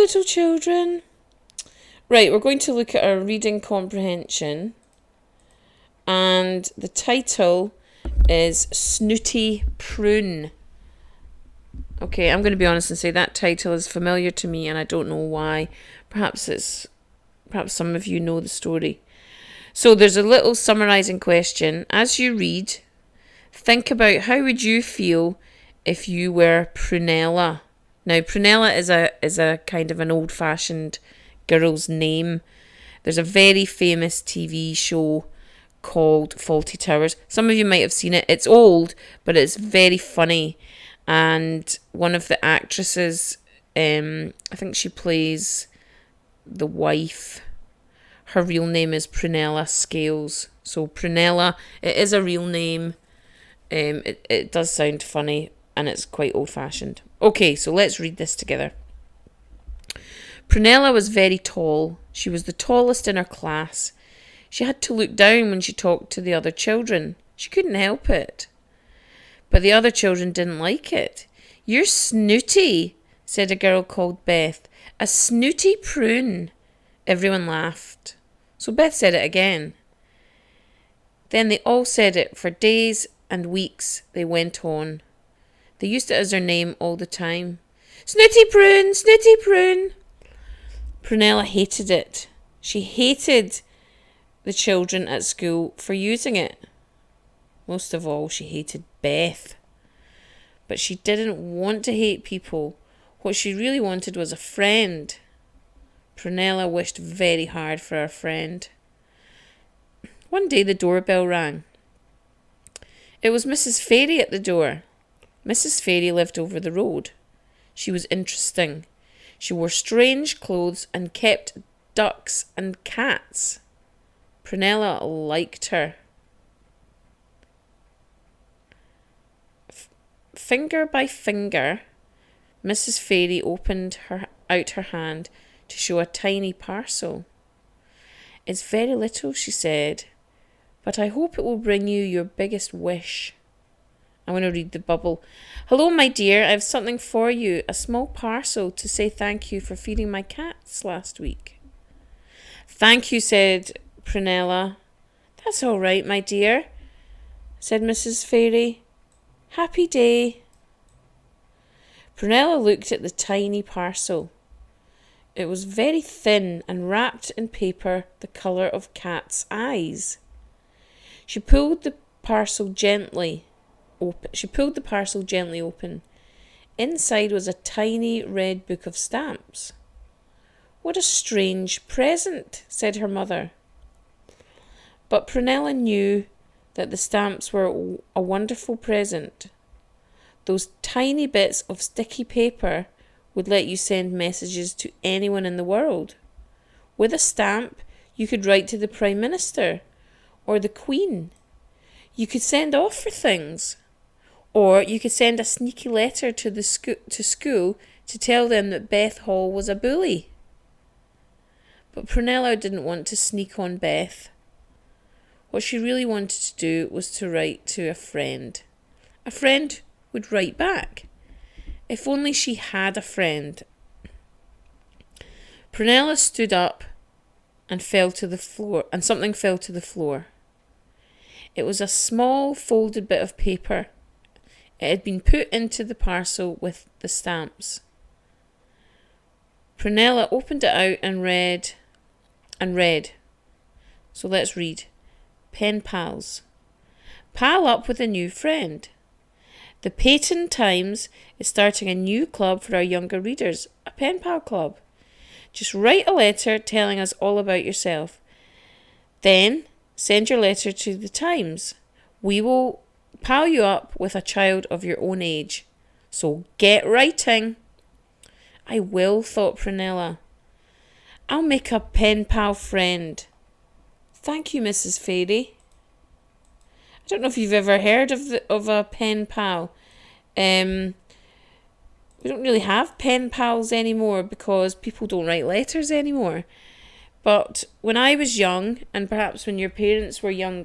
little children. Right, we're going to look at our reading comprehension. And the title is Snooty Prune. Okay, I'm going to be honest and say that title is familiar to me and I don't know why. Perhaps some of you know the story. So there's a little summarising question. As you read, think about how would you feel if you were Prunella. Now, Prunella is a kind of an old-fashioned girl's name. There's a very famous TV show called Fawlty Towers. Some of you might have seen it. It's old, but it's very funny. And one of the actresses, I think she plays the wife. Her real name is Prunella Scales. So Prunella, it is a real name. It does sound funny and it's quite old-fashioned. Okay, so let's read this together. Prunella was very tall. She was the tallest in her class. She had to look down when she talked to the other children. She couldn't help it. But the other children didn't like it. "You're snooty," said a girl called Beth. "A snooty prune." Everyone laughed. So Beth said it again. Then they all said it for days and weeks. They went on. They used it as their name all the time. "Snooty prune, snooty prune." Prunella hated it. She hated the children at school for using it. Most of all, she hated Beth. But she didn't want to hate people. What she really wanted was a friend. Prunella wished very hard for a friend. One day the doorbell rang. It was Mrs. Fairy at the door. Mrs. Fairy lived over the road. She was interesting. She wore strange clothes and kept ducks and cats. Prunella liked her. Finger by finger, Mrs. Fairy opened out her hand to show a tiny parcel. "It's very little," she said, "but I hope it will bring you your biggest wish." I'm going to read the bubble. "Hello, my dear, I have something for you, a small parcel to say thank you for feeding my cats last week." "Thank you," said Prunella. "That's all right, my dear," said Mrs. Fairy. "Happy day." Prunella looked at the tiny parcel. It was very thin and wrapped in paper the colour of cats' eyes. She pulled the parcel gently open. Inside was a tiny red book of stamps. "What a strange present," said her mother. But Prunella knew that the stamps were a wonderful present. Those tiny bits of sticky paper would let you send messages to anyone in the world. With a stamp, you could write to the Prime Minister or the Queen. You could send off for things. Or you could send a sneaky letter to school to tell them that Beth Hall was a bully. But Prunella didn't want to sneak on Beth. What she really wanted to do was to write to a friend. A friend would write back. If only she had a friend. Prunella stood up and something fell to the floor. It was a small folded bit of paper. It had been put into the parcel with the stamps. Prunella opened it out and read. So let's read. Pen pals. Pal up with a new friend. The Peyton Times is starting a new club for our younger readers, a pen pal club. Just write a letter telling us all about yourself. Then send your letter to the Times. We will pal you up with a child of your own age. So get writing. I will, thought Prunella. I'll make a pen pal friend. Thank you, Mrs. Fairy. I don't know if you've ever heard of a pen pal. We don't really have pen pals anymore because people don't write letters anymore. But when I was young, and perhaps when your parents were young,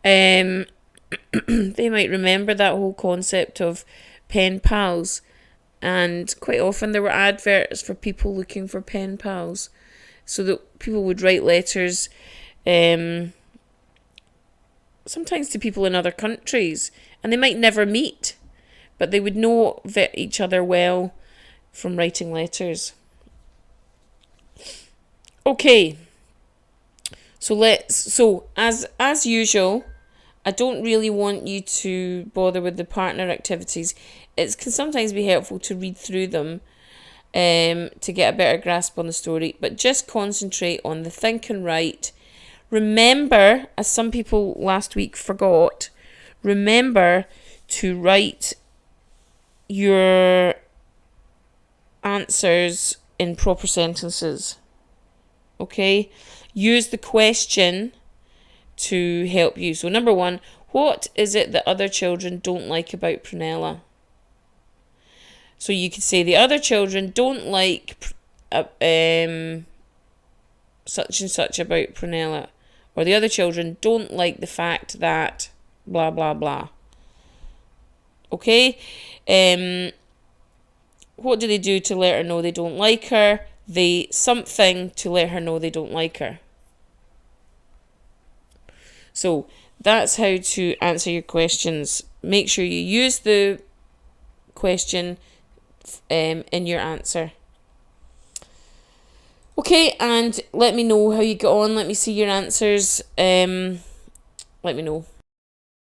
they might remember that whole concept of pen pals. and quite often there were adverts for people looking for pen pals, so that people would write letters, sometimes to people in other countries, and they might never meet, but they would know each other well from writing letters. Okay, so as usual, I don't really want you to bother with the partner activities. It can sometimes be helpful to read through them to get a better grasp on the story, but just concentrate on the think and write. Remember, as some people last week forgot, remember to write your answers in proper sentences. Okay? Use the question to help you. So number 1, what is it that other children don't like about Prunella? So you could say the other children don't like such and such about Prunella, or the other children don't like the fact that blah blah blah. Okay? What do they do to let her know they don't like her? They something to let her know they don't like her. So that's how to answer your questions. Make sure you use the question in your answer. Okay, and let me know how you get on. Let me see your answers. Let me know.